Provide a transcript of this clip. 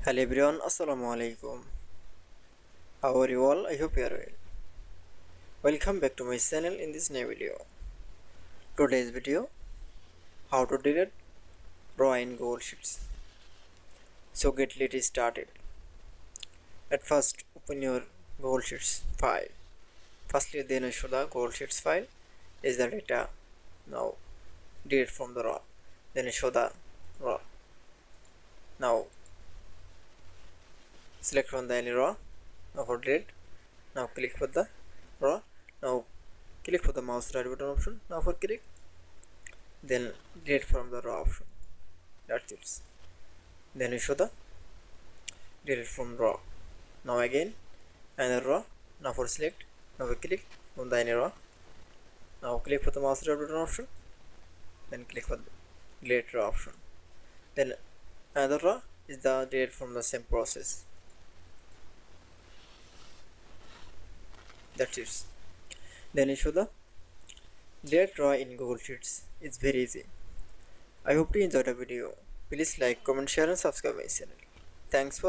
Hello everyone, Assalamu Walaikum. How are you all? I hope you are well. Welcome back to my channel in this new video. Today's video, how to delete raw in Google Sheets. So get started. At first, open your Google Sheets file. Firstly, then show the Google Sheets file is the data. Now delete from the raw. Then show the raw. Now select from the any raw. Now for delete. Now click for the raw. Now click for the mouse right button option. Now for click, then delete from the raw option. That's it. Then you show the delete from raw. Now again another raw. Now for select. Now we click on the any raw. Now click for the mouse right button option. Then click for the delete raw option. Then another raw is the delete from the same process. That's it. Then you show the delete raw in Google Sheets. It's very easy. I hope you enjoyed the video. Please like, comment, share and subscribe my channel. Thanks for